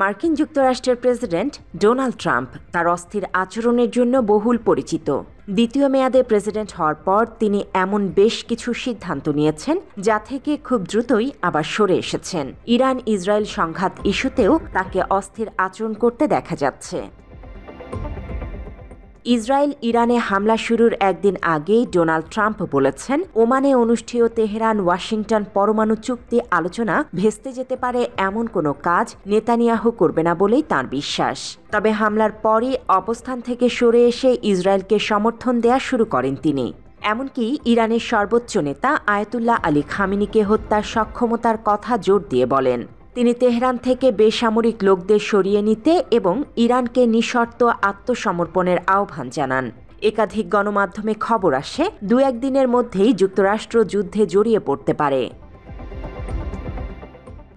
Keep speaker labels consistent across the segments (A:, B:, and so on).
A: মার্কিন যুক্তরাষ্ট্রের president Donald Trump তার অস্থির আচরণের জন্য বহুল পরিচিত। দ্বিতীয় মেয়াদে প্রেসিডেন্ট হওয়ার পর তিনি এমন বেশ কিছু সিদ্ধান্ত নিয়েছেন যা থেকে খুব দ্রুতই আবার সরে এসেছেন। ইরান ইসরায়েল সংঘাত ইস্যুতেও তাকে অস্থির আচরণ করতে দেখা যাচ্ছে। ইসরায়েল ইরানে হামলা শুরুর একদিন আগেই ডোনাল্ড ট্রাম্প বলেছেন, ওমানে অনুষ্ঠেয় তেহরান ওয়াশিংটন পরমাণু চুক্তি আলোচনা ভেস্তে যেতে পারে এমন কোনো কাজ নেতানিয়াহু করবে না বলেই তাঁর বিশ্বাস। তবে হামলার পরই অবস্থান থেকে সরে এসে ইসরায়েলকে সমর্থন দেয়া শুরু করেন তিনি। এমনকি ইরানের সর্বোচ্চ নেতা আয়াতুল্লাহ আলী খামেনিকে হত্যার সক্ষমতার কথা জোর দিয়ে বলেন। তিনি তেহরান থেকে বেসামরিক লোকদের সরিয়ে নিতে এবং ইরানকে নিঃশর্ত আত্মসমর্পণের আহ্বান জানান। একাধিক গণমাধ্যমে খবর আসে, দু-এক দিনের মধ্যেই যুক্তরাষ্ট্র যুদ্ধে জড়িয়ে পড়তে পারে।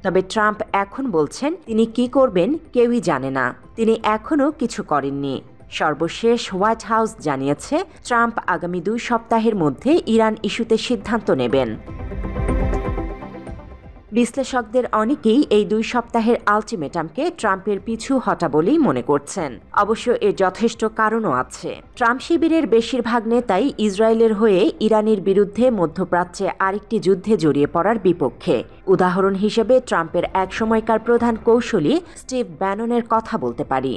A: তবে ট্রাম্প এখন বলছেন তিনি কি করবেন কেউই জানে না। তিনি এখনও কিছু করেননি। সর্বশেষ হোয়াইট হাউস জানিয়েছে, ট্রাম্প আগামী 2 সপ্তাহের মধ্যে ইরান ইস্যুতে সিদ্ধান্ত নেবেন। বিশ্লেষকদের অনেকেই এই 2 সপ্তাহের আলটিমেটামকে ট্রাম্পের পিছু হটা বলেই মনে করছেন। অবশ্য এর যথেষ্ট কারণও আছে। ট্রাম্প শিবিরের বেশিরভাগ নেতাই ইসরায়েলের হয়ে ইরানের বিরুদ্ধে মধ্যপ্রাচ্যে আরেকটি যুদ্ধে জড়িয়ে পড়ার বিপক্ষে। উদাহরণ হিসেবে ট্রাম্পের একসময়কার প্রধান কৌশলী স্টিভ ব্যাননের কথা বলতে পারি।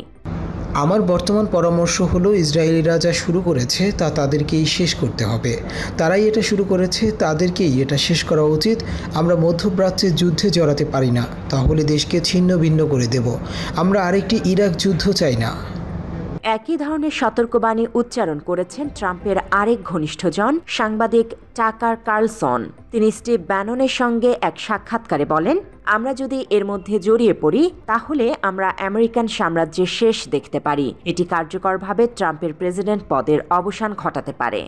B: আমার বর্তমান পরামর্শ হলো, ইসরায়েলিরা যা শুরু করেছে তা তাদেরকেই শেষ করতে হবে। তারাই এটা শুরু করেছে, তাদেরকেই এটা শেষ করা উচিত। আমরা মধ্যপ্রাচ্যে যুদ্ধে জড়াতে পারি না, তাহলে দেশকে ছিন্ন ভিন্ন করে দেব। আমরা আরেকটি ইরাক যুদ্ধ চাই না।
A: একই ধরনের সতর্কবাণী উচ্চারণ করেছেন ট্রাম্পের আরেক ঘনিষ্ঠজন সাংবাদিক টাকার কার্লসন। তিনি স্টিভ ব্যাননের সঙ্গে এক সাক্ষাৎকারে বলেন, আমরা যদি এর মধ্যে জড়িয়ে পড়ি তাহলে আমরা আমেরিকান সাম্রাজ্যের শেষ দেখতে পারি। এটি কার্যকরভাবে ট্রাম্পের প্রেসিডেন্ট পদের অবসান ঘটাতে পারে।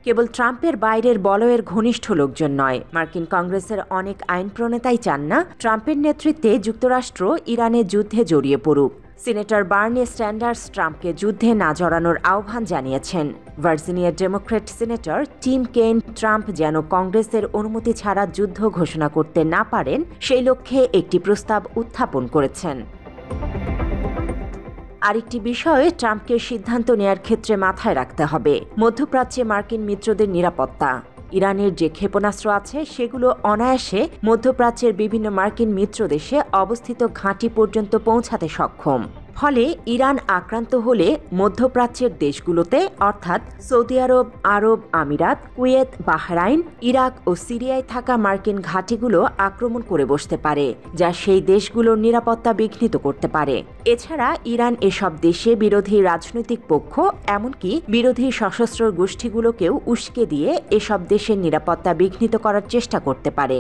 A: কেবল ট্রাম্পের বাইরের বলয়ের ঘনিষ্ঠ লোকজন নয়, মার্কিন কংগ্রেসের অনেক আইন প্রণেতাই চান না ট্রাম্পের নেতৃত্বে যুক্তরাষ্ট্র ইরানে যুদ্ধে জড়িয়ে পড়ুক। সিনেটর বার্নি স্যান্ডার্স ট্রাম্পকে যুদ্ধে না জড়ানোর আহ্বান জানিয়েছেন। ভার্জিনিয়ার Democrat senator Tim Kaine Trump যেন কংগ্রেসের অনুমতি ছাড়া যুদ্ধ ঘোষণা করতে না পারেন সেই লক্ষ্যে একটি প্রস্তাব উত্থাপন করেছেন। আরেকটি বিষয়ে ট্রাম্পকে সিদ্ধান্ত নেয়ার ক্ষেত্রে মাথায় রাখতে হবে মধ্যপ্রাচ্যে মার্কিন মিত্রদের নিরাপত্তা। ইরানের যে ক্ষেপণাস্ত্র আছে সেগুলো অনায়াসে মধ্যপ্রাচ্যের বিভিন্ন মার্কিন মিত্র দেশে অবস্থিত ঘাঁটি পর্যন্ত পৌঁছাতে সক্ষম। ফলে ইরান আক্রান্ত হলে মধ্যপ্রাচ্যের দেশগুলোতে অর্থাৎ সৌদি আরব, আরব আমিরাত, কুয়েত, বাহরাইন, ইরাক ও সিরিয়ায় থাকা মার্কিন ঘাঁটিগুলো আক্রমণ করে বসতে পারে, যা সেই দেশগুলোর নিরাপত্তা বিঘ্নিত করতে পারে। এছাড়া ইরান এসব দেশে বিরোধী রাজনৈতিক পক্ষ এমনকি বিরোধী সশস্ত্র গোষ্ঠীগুলোকেও উস্কে দিয়ে এসব দেশের নিরাপত্তা বিঘ্নিত করার চেষ্টা করতে পারে।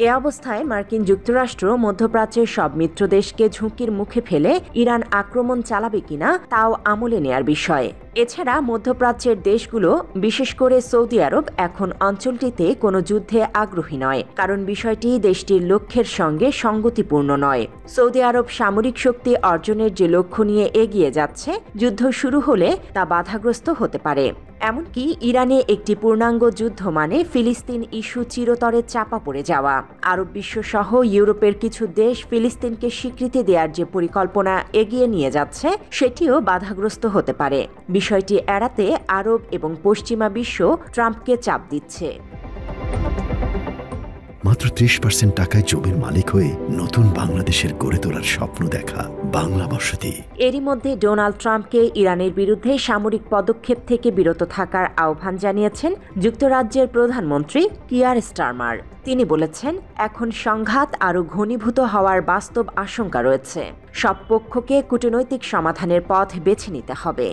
A: এ অবস্থায় মার্কিন যুক্তরাষ্ট্র মধ্যপ্রাচ্যের সব মিত্র দেশকে ঝুঁকির মুখে ফেলে ইরান আক্রমণ চালাবে কিনা তাও আমলে নেয়ার বিষয়। এছাড়া মধ্যপ্রাচ্যের দেশগুলো বিশেষ করে সৌদি আরব এখন অঞ্চলটিতে কোনো যুদ্ধে আগ্রহী নয়, কারণ বিষয়টি দেশটির লক্ষ্যের সঙ্গে সঙ্গতিপূর্ণ নয়। সৌদি আরব সামরিক শক্তি অর্জনের যে লক্ষ্য নিয়ে এগিয়ে যাচ্ছে, যুদ্ধ শুরু হলে তা বাধাগ্রস্ত হতে পারে। এমনকি ইরানে একটি পূর্ণাঙ্গ যুদ্ধ মানে ফিলিস্তিন ইস্যু চিরতরে চাপা পড়ে যাওয়া। আরব বিশ্বসহ ইউরোপের কিছু দেশ ফিলিস্তিনকে স্বীকৃতি দেওয়ার যে পরিকল্পনা এগিয়ে নিয়ে যাচ্ছে সেটিও বাধাগ্রস্ত হতে পারে। বিষয়টি এড়াতে আরব এবং পশ্চিমা বিশ্ব ট্রাম্পকে চাপ দিচ্ছে।
C: মাত্র 30% টাকায় জমির মালিক হয়ে নতুন বাংলাদেশের গড়ে তোলার স্বপ্ন দেখা বাংলা বসতি।
A: এরই মধ্যে ডোনাল্ড ট্রাম্পকে ইরানের বিরুদ্ধে সামরিক পদক্ষেপ থেকে বিরত থাকার আহ্বান জানিয়েছেন যুক্তরাজ্যের প্রধানমন্ত্রী কিয়ার স্টারমার। তিনি বলেছেন, এখন সংঘাত আরও ঘনীভূত হওয়ার বাস্তব আশঙ্কা রয়েছে। সব পক্ষকে কূটনৈতিক সমাধানের পথ বেছে নিতে হবে।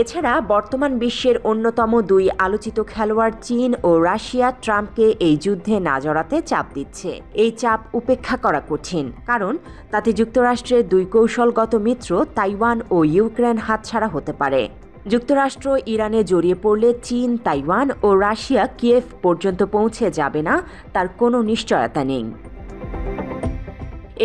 A: এছাড়া বর্তমান বিশ্বের অন্যতম 2 আলোচিত খেলোয়াড় চীন ও রাশিয়া ট্রাম্পকে এই যুদ্ধে না জড়াতে চাপ দিচ্ছে। এই চাপ উপেক্ষা করা কঠিন, কারণ তাতে যুক্তরাষ্ট্রের 2 কৌশলগত মিত্র তাইওয়ান ও ইউক্রেন হাতছাড়া হতে পারে। যুক্তরাষ্ট্র ইরানে জড়িয়ে পড়লে চীন, তাইওয়ান ও রাশিয়া কিয়েভ পর্যন্ত পৌঁছে যাবে না, তার কোনো নিশ্চয়তা নেই।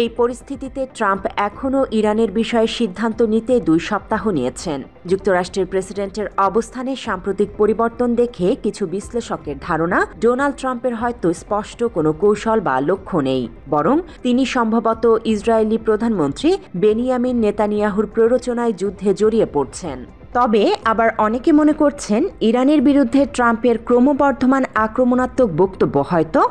A: এই পরিস্থিতিতে ট্রাম্প এখনও ইরানের বিষয়ে সিদ্ধান্ত নিতে 2 সপ্তাহ নিয়েছেন। যুক্তরাষ্ট্রের প্রেসিডেন্টের অবস্থানে সাম্প্রতিক পরিবর্তন দেখে কিছু বিশ্লেষকের ধারণা, ডোনাল্ড ট্রাম্পের হয়তো স্পষ্ট কোনো কৌশল বা লক্ষ্য নেই, বরং তিনি সম্ভবত ইসরায়েলি প্রধানমন্ত্রী বেনিয়ামিন নেতানিয়াহুর প্ররোচনায় যুদ্ধে জড়িয়ে পড়ছেন। তবে আবার অনেকে মনে করছেন, ইরানের বিরুদ্ধে ট্রাম্পের ক্রমবর্ধমান আক্রমণাত্মক বক্তব্য হয়তো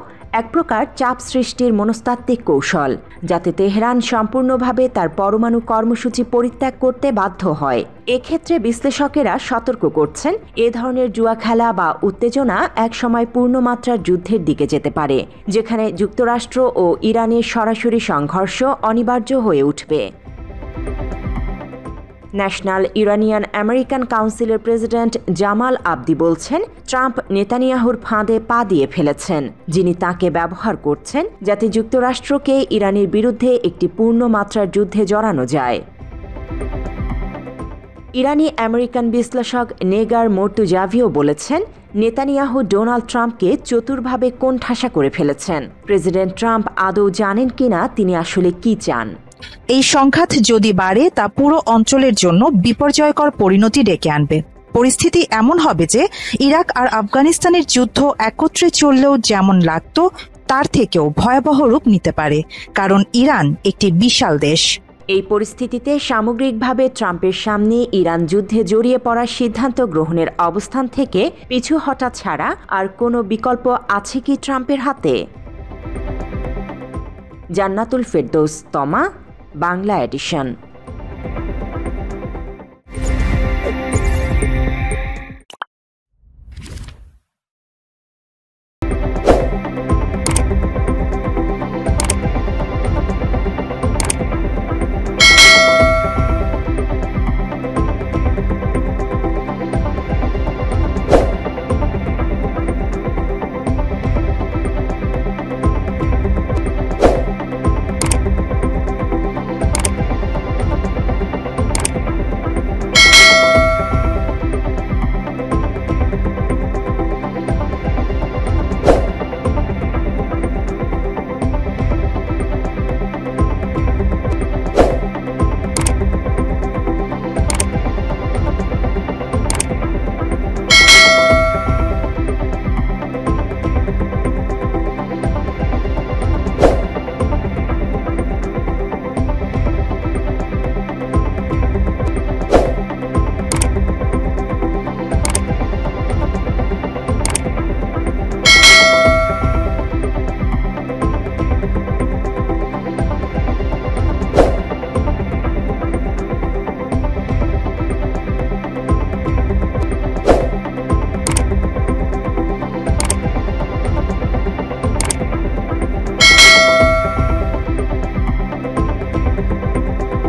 A: এক প্রকার চাপ সৃষ্টির মনস্তাত্ত্বিক কৌশল, যাতে তেহরান সম্পূর্ণভাবে তার পরমাণু কর্মসূচি পরিত্যাগ করতে বাধ্য হয়। এক্ষেত্রে বিশ্লেষকেরা সতর্ক করছেন, এ ধরনের জুয়া খেলা বা উত্তেজনা একসময় পূর্ণমাত্রার যুদ্ধের দিকে যেতে পারে, যেখানে যুক্তরাষ্ট্র ও ইরানের সরাসরি সংঘর্ষ অনিবার্য হয়ে উঠবে। ন্যাশনাল ইরানিয়ান আমেরিকান কাউন্সিলের প্রেসিডেন্ট জামাল আবদি বলছেন, ট্রাম্প নেতানিয়াহুর ফাঁদে পা দিয়ে ফেলেছেন, যিনি তাকে ব্যবহার করছেন যাতে যুক্তরাষ্ট্রকে ইরানের বিরুদ্ধে একটি পূর্ণমাত্রার যুদ্ধে জড়ানো যায়। ইরানি আমেরিকান বিশ্লেষক নেগার মর্তুজাভিও বলেছেন, নেতানিয়াহু ডোনাল্ড ট্রাম্পকে চতুরভাবে কোণঠাসা করে ফেলেছেন। প্রেসিডেন্ট ট্রাম্প আদৌ জানেন কিনা তিনি আসলে কি চান।
D: এই সংঘাত যদি বাড়ে তা পুরো অঞ্চলের জন্য বিপর্যয়কর পরিণতি ডেকে আনবে। পরিস্থিতি এমন হবে যে ইরাক আর আফগানিস্তানের যুদ্ধ একত্রে চললেও যেমন লাগতো তার থেকেও ভয়াবহ রূপ নিতে পারে, কারণ ইরান একটি বিশাল দেশ।
A: এই পরিস্থিতিতে সামগ্রিকভাবে ট্রাম্পের সামনে ইরান যুদ্ধে জড়িয়ে পড়ার সিদ্ধান্ত গ্রহণের অবস্থান থেকে পিছু হটা ছাড়া আর কোনো বিকল্প আছে কি ট্রাম্পের হাতে? জান্নাতুল ফেরদৌস তমা, বাংলা এডিশন।